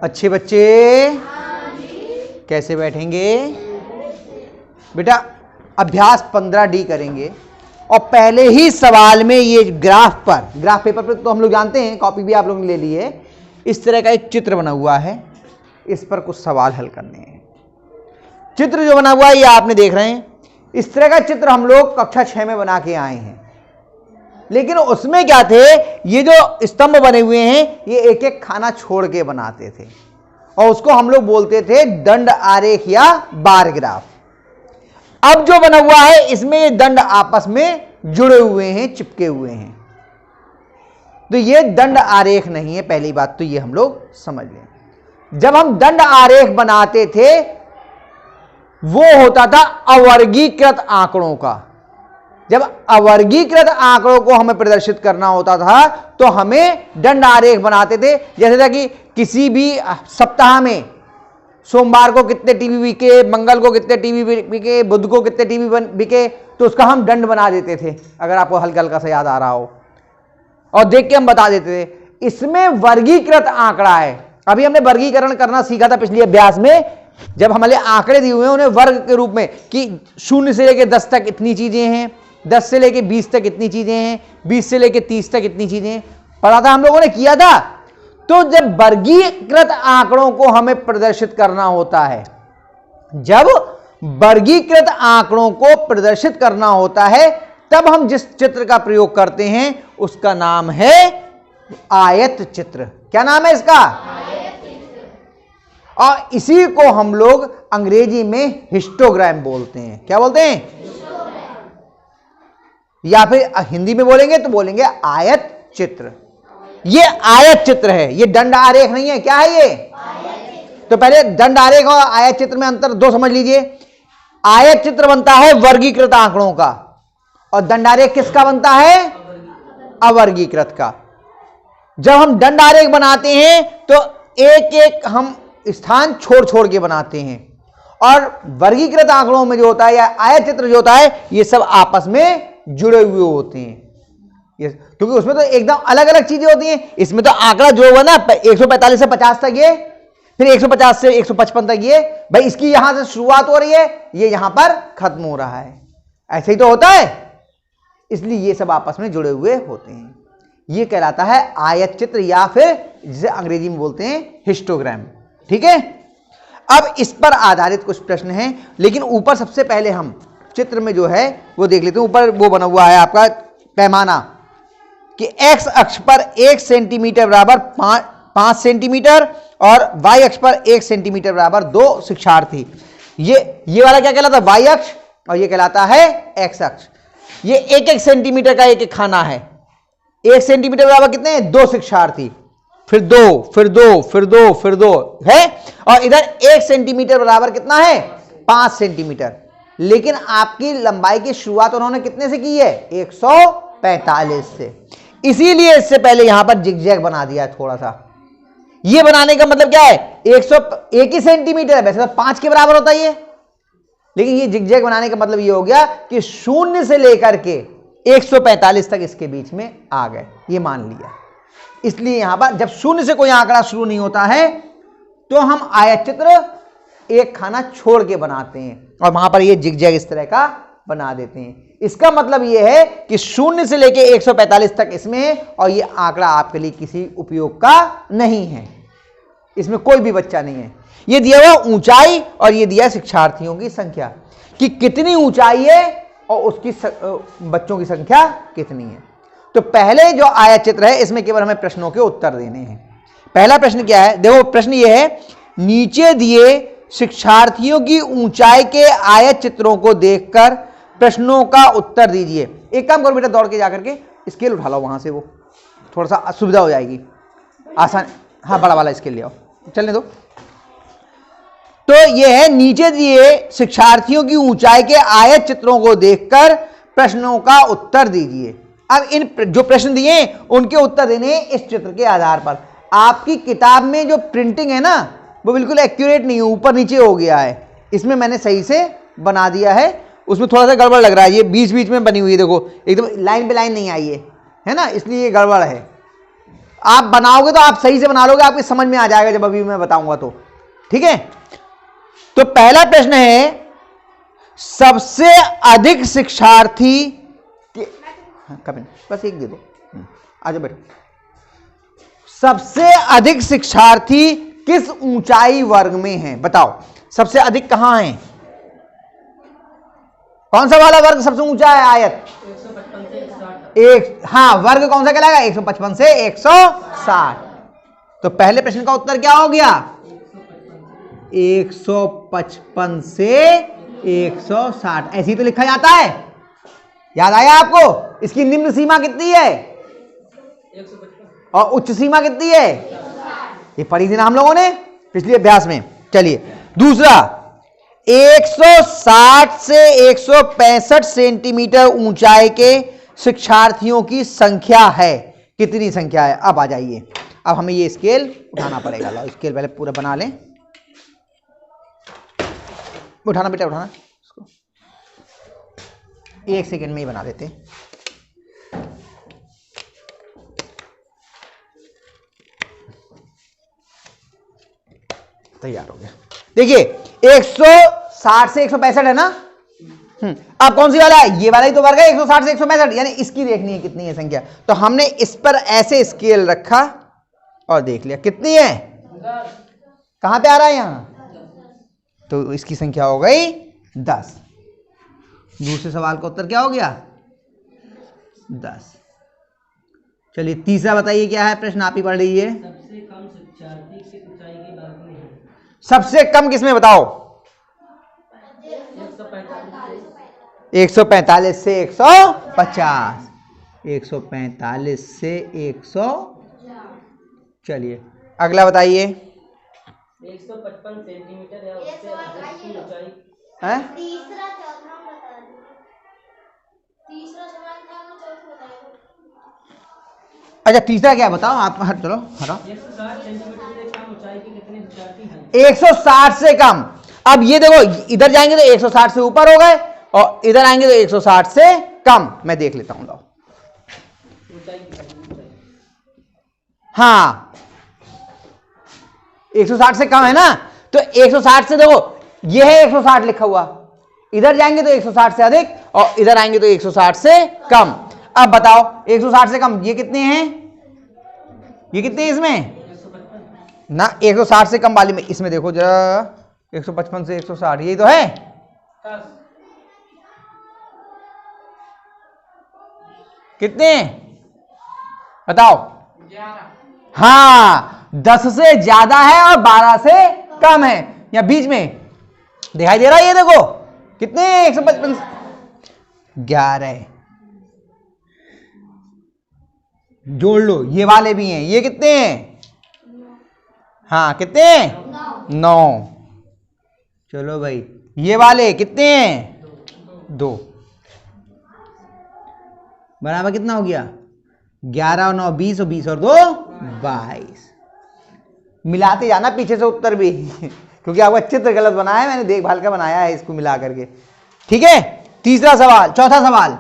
अच्छे बच्चे कैसे बैठेंगे बेटा? अभ्यास 15D करेंगे और पहले ही सवाल में ये ग्राफ पेपर पर तो हम लोग जानते हैं, कॉपी भी आप लोगों ने ले ली है। इस तरह का एक चित्र बना हुआ है, इस पर कुछ सवाल हल करने हैं। चित्र जो बना हुआ है ये आपने देख रहे हैं, इस तरह का चित्र हम लोग कक्षा 6 में बना के आए हैं। लेकिन उसमें क्या थे, ये जो स्तंभ बने हुए हैं ये एक एक खाना छोड़ के बनाते थे और उसको हम लोग बोलते थे दंड आरेख या बार ग्राफ। अब जो बना हुआ है इसमें ये दंड आपस में जुड़े हुए हैं, चिपके हुए हैं, तो ये दंड आरेख नहीं है। पहली बात तो ये हम लोग समझ लें। जब हम दंड आरेख बनाते थे वो होता था अवर्गीकृत आंकड़ों का। जब अवर्गीकृत आंकड़ों को हमें प्रदर्शित करना होता था तो हमें दंड आरेख बनाते थे। जैसे था कि किसी भी सप्ताह में सोमवार को कितने टीवी बिके, मंगल को कितने टीवी बिके, बुध को कितने टीवी बिके, तो उसका हम दंड बना देते थे, अगर आपको हल्का हल्का सा याद आ रहा हो, और देख के हम बता देते थे। इसमें वर्गीकृत आंकड़ा है। अभी हमने वर्गीकरण करना सीखा था पिछले अभ्यास में, जब हमारे आंकड़े दिए हुए हैं उन्हें वर्ग के रूप में कि 0 से लेकर 10 तक इतनी चीजें हैं, 10 से लेकर 20 तक इतनी चीजें हैं, 20 से लेकर 30 तक इतनी चीजें हैं, पढ़ा था हम लोगों ने, किया था। तो जब वर्गीकृत आंकड़ों को हमें प्रदर्शित करना होता है, जब वर्गीकृत आंकड़ों को प्रदर्शित करना होता है, तब हम जिस चित्र का प्रयोग करते हैं उसका नाम है आयत चित्र। क्या नाम है इसका? और इसी को हम लोग अंग्रेजी में हिस्टोग्राम बोलते हैं। क्या बोलते हैं? या फिर हिंदी में बोलेंगे तो बोलेंगे आयत चित्र। ये आयत चित्र है, ये दंड आरेख नहीं है। क्या है ये? तो पहले दंड आरेख और आयत चित्र में अंतर दो समझ लीजिए। आयत चित्र बनता है वर्गीकृत आंकड़ों का और दंड आरेख किसका बनता है? अवर्गीकृत का। जब हम दंड आरेख बनाते हैं तो एक एक हम स्थान छोड़ छोड़ के बनाते हैं, और वर्गीकृत आंकड़ों में जो होता है या आयत चित्र जो होता है ये सब आपस में जुड़े हुए होते हैं। क्योंकि उसमें तो एकदम अलग अलग चीजें होती हैं। इसमें तो आंकड़ा जो हुआ ना 145 से 50 तक ये, फिर 150 से 155 तक ये, भाई इसकी यहां से शुरुआत हो रही है, ये यहां पर खत्म हो रहा है। ऐसे ही तो होता है, इसलिए ये सब आपस में जुड़े हुए होते हैं। ये कहलाता है आयत चित्र या फिर जिसे अंग्रेजी में बोलते हैं हिस्टोग्राम। ठीक है, अब इस पर आधारित कुछ प्रश्न हैं, लेकिन ऊपर सबसे पहले हम चित्र में जो है वो देख लेते हैं। ऊपर वो बना हुआ है आपका पैमाना कि x अक्ष पर 1 सेंटीमीटर बराबर 5 सेंटीमीटर और y अक्ष पर 1 सेंटीमीटर बराबर 2 शिक्षार्थी। ये वाला क्या कहलाता है? y अक्ष, और ये कहलाता है x अक्ष। ये 1-1 सेंटीमीटर का एक एक खाना है। 1 सेंटीमीटर बराबर कितने हैं? 2 शिक्षार्थी, फिर 2, फिर 2, फिर 2, फिर 2 है, और इधर 1 सेंटीमीटर बराबर कितना है? 5 सेंटीमीटर। लेकिन आपकी लंबाई की शुरुआत उन्होंने कितने से की है? 145 से। इसीलिए इससे पहले यहां पर जिगजैग बना दिया है थोड़ा सा। ये बनाने का मतलब क्या है? 101 ही सेंटीमीटर है, वैसे तो 5 के बराबर होता है ये, लेकिन ये जिगजैग बनाने का मतलब ये हो गया कि 0 से लेकर के 145 तक इसके बीच में आ गए, ये मान लिया। इसलिए यहां पर जब 0 से कोई आंकड़ा शुरू नहीं होता है तो हम आयत चित्र एक खाना छोड़ के बनाते हैं और वहां पर ये जिगजैग इस तरह का बना देते हैं। इसका मतलब ये है कि 0 से लेके 145 तक इसमें है और ये आंकड़ा आपके लिए किसी उपयोग का नहीं है, इसमें कोई भी बच्चा नहीं है। ये दिया हुआ ऊंचाई और ये दिया शिक्षार्थियों की संख्या कि कितनी ऊंचाई है और उसकी बच्चों की संख्या कितनी है। तो पहले जो आयत चित्र है इसमें केवल हमें प्रश्नों के उत्तर देने हैं। पहला प्रश्न क्या है? देखो प्रश्न ये है, नीचे दिए शिक्षार्थियों की ऊंचाई के आयत चित्रों को देखकर प्रश्नों का उत्तर दीजिए। एक काम करो बेटा, दौड़ के जाकर के स्केल उठा लो वहां से, वो थोड़ा सा असुविधा हो जाएगी, आसान। हाँ, बड़ा वाला स्केल ले आओ, चलने दो। तो ये है, नीचे दिए शिक्षार्थियों की ऊंचाई के आयत चित्रों को देखकर प्रश्नों का उत्तर दीजिए। अब इन जो प्रश्न दिए उनके उत्तर देने इस चित्र के आधार पर। आपकी किताब में जो प्रिंटिंग है ना वो बिल्कुल एक्यूरेट नहीं है, ऊपर नीचे हो गया है। इसमें मैंने सही से बना दिया है, उसमें थोड़ा सा गड़बड़ लग रहा है। ये बीच बीच में बनी हुई है, देखो एकदम लाइन पे लाइन नहीं आई है ना, इसलिए ये गड़बड़ है। आप बनाओगे तो आप सही से बना लोगे, आपकी समझ में आ जाएगा जब अभी मैं बताऊंगा तो। ठीक है, तो पहला प्रश्न है सबसे अधिक शिक्षार्थी कभी बस एक दे दो, आजा बैठो। सबसे अधिक शिक्षार्थी किस ऊंचाई वर्ग में है? बताओ सबसे अधिक कहां है? कौन सा वाला वर्ग सबसे ऊंचा है? आयत 155 से 160। एक, हाँ, वर्ग कौन सा कहलाएगा? 155 से 160। तो पहले प्रश्न का उत्तर क्या हो गया? 155 से 160। ऐसे ही तो लिखा जाता है, याद आया आपको? इसकी निम्न सीमा कितनी है 155 और उच्च सीमा कितनी है? ये पढ़ी थी ना हम लोगों ने पिछले अभ्यास में। चलिए दूसरा, 160 से 165 सेंटीमीटर ऊंचाई के शिक्षार्थियों की संख्या है। कितनी संख्या है? अब आ जाइए, अब हमें ये स्केल उठाना पड़ेगा। लो स्केल पहले पूरा बना लें। उठाना बेटा, उठाना इसको, एक सेकेंड में ही बना देते। तैयार हो गया। देखिए 160 से 165 है ना। अब कौन सी वाला है? ये वाला ही तो वर्ग है 160 से 165, यानी इसकी देखनी है कितनी है संख्या। तो हमने इस पर ऐसे स्केल रखा और देख लिया कितनी है। कहां पे आ रहा है? यहां। तो इसकी संख्या हो गई 10। दूसरे सवाल का उत्तर क्या हो गया? 10। चलिए तीसरा बताइए क्या है प्रश्न, आप ही पढ़ लीजिए। सबसे कम शिक्षार्थी किस ऊंचाई के वर्ग में है? सबसे कम किसमें बताओ? 145 से 150। 145 से 100। चलिए अगला बताइए। 155 सेंटीमीटर या उससे अधिक की ऊंचाई। तीसरा चौथा बता दो। तीसरा सवाल था ना, चौथा बताइए। अच्छा तीसरा क्या बताओ आप? चलो हटाओ। 160 सेंटीमीटर से कम ऊंचाई के कितने शिक्षार्थी हैं? 160 से कम। अब ये देखो, इधर जाएंगे तो 160 से ऊपर हो गए और इधर आएंगे तो 160 से कम। मैं देख लेता हूं, लो। ऊंचाई की हाँ 160 से कम है ना, तो 160 से देखो ये है 160 लिखा हुआ, इधर जाएंगे तो 160 से अधिक और इधर आएंगे तो 160 से कम। अब बताओ 160 से कम ये कितने हैं? ये कितने हैं इसमें? 155 ना 160 से कम वाली में इसमें देखो जरा, 155 से 160 यही तो है। 10 कितने बताओ? 11 हाँ 10 से ज्यादा है और 12 से कम है, या बीच में दिखाई दे रहा है। ये देखो कितने 155 11 जोड़ लो, ये वाले भी हैं। ये कितने हैं? हाँ कितने? 9। चलो भाई ये वाले कितने हैं? 2। बराबर कितना हो गया? 11 और 9 20 और 20 और 2 22। मिलाते जाना पीछे से उत्तर भी क्योंकि आपका चित्र गलत बना है, मैंने देखभाल का बनाया है इसको मिला करके। ठीक है, तीसरा सवाल, चौथा सवाल।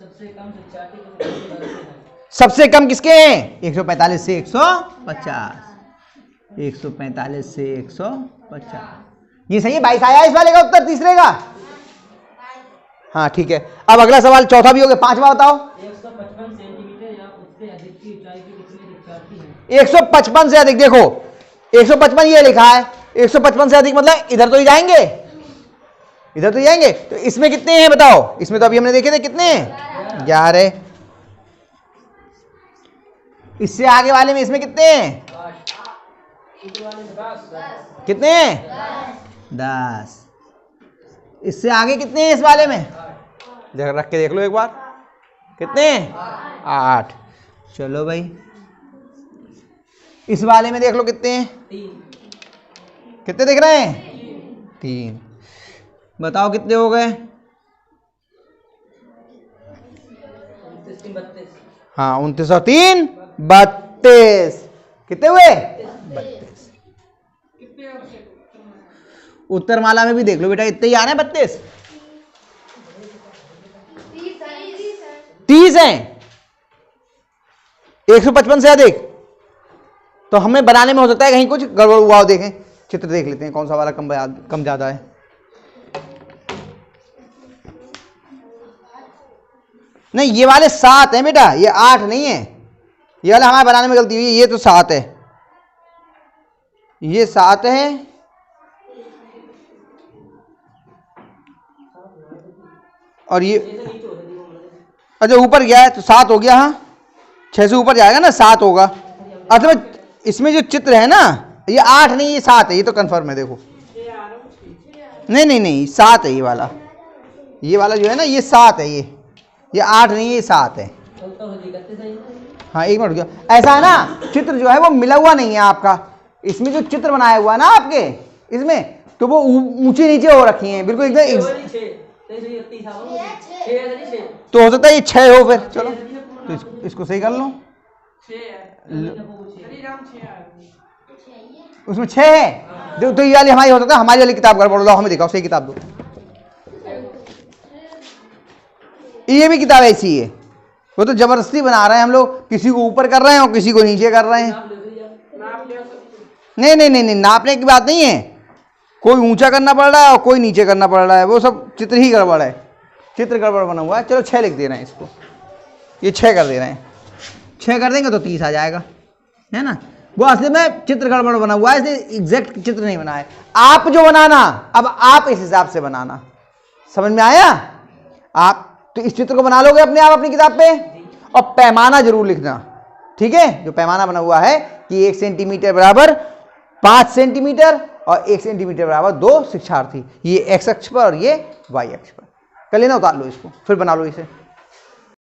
सबसे कम शिक्षार्थी किस ऊंचाई के वर्ग में है? सबसे कम किसके हैं? 145 से 150। 145 से 150 ये सही है। 22 आया इस वाले का उत्तर तीसरे का। हाँ ठीक है, अब अगला सवाल चौथा भी हो गया। पांचवा बताओ। 155 सेंटीमीटर या उससे अधिक की ऊंचाई के कितने शिक्षार्थी हैं? 155 से अधिक, देखो 155 ये लिखा है, 155 से अधिक मतलब इधर तो ही जाएंगे, इधर तो जाएंगे। तो इसमें कितने हैं बताओ? इसमें तो अभी हमने देखे थे कितने हैं? 11। इससे आगे वाले में इसमें कितने हैं? 8। इस वाले में 10। कितने हैं? 10। इससे आगे कितने हैं इस वाले में? रख के देख लो एक बार, कितने हैं? 8। चलो भाई इस वाले में देख लो कितने हैं? 3। कितने दिख रहे हैं? 3। बताओ कितने हो गए? 32। हाँ 29 और 3 32। कितने हुए? 32। उत्तर माला में भी देख लो बेटा, इतने ही आ रहे हैं 32। 30 हैं। 155 से अधिक, तो हमें बनाने में हो सकता है कहीं कुछ गड़बड़ हुआ हो। देखें चित्र देख लेते हैं कौन सा वाला कम ज्यादा है। नहीं, ये वाले 7 हैं बेटा, ये 8 नहीं है। ये वाले हमारे बनाने में गलती हुई है, ये तो 7 है, ये 7 है, और ये अच्छा ऊपर गया है तो 7 हो गया। हाँ 6 से ऊपर जाएगा ना 7 होगा। असल में इसमें जो चित्र है ना ये 8 नहीं, ये 7 है, ये तो कंफर्म है। देखो नहीं 7 है ये वाला जो है ना ये 7 है, ये 8 नहीं है, ये 7 है। हाँ एक मिनट गया, ऐसा है ना चित्र जो है वो मिला हुआ नहीं है आपका। इसमें जो चित्र बनाया हुआ है ना आपके इसमें, तो वो ऊंचे नीचे हो रखी हैं बिल्कुल एकदम। तो हो सकता है ये 6 हो फिर। चलो तो इसको सही कर लो। उसमें 6 है तो ये वाली हमारी हो सकता है, हमारी वाली किताब गड़बड़ लो, हमें दिखाओ सही किताब दो। ये भी किताब ऐसी है, वो तो जबरदस्ती बना रहे हैं हम लोग, किसी को ऊपर कर रहे हैं और किसी को नीचे कर रहे हैं। नहीं नापने की बात नहीं है, कोई ऊंचा करना पड़ रहा है और कोई नीचे करना पड़ रहा है, वो सब चित्र ही गड़बड़ है, चित्र गड़बड़ बना हुआ है। चलो 6 लिख दे रहे हैं इसको, ये 6 कर दे रहे हैं। 6 कर देंगे तो 30 आ जाएगा, है ना। वो असल में चित्र गड़बड़ बना हुआ है, इसलिए एग्जैक्ट चित्र नहीं बना है। आप जो बनाना, अब आप इस हिसाब से बनाना, समझ में आया। आप तो इस चित्र को बना लोगे अपने आप अपनी किताब पे, और पैमाना जरूर लिखना, ठीक है। जो पैमाना बना हुआ है कि 1 सेंटीमीटर बराबर 5 सेंटीमीटर और 1 सेंटीमीटर बराबर 2 शिक्षार्थी, ये x अक्ष पर और ये y अक्ष पर। कर लेना, उतार लो इसको, फिर बना लो इसे।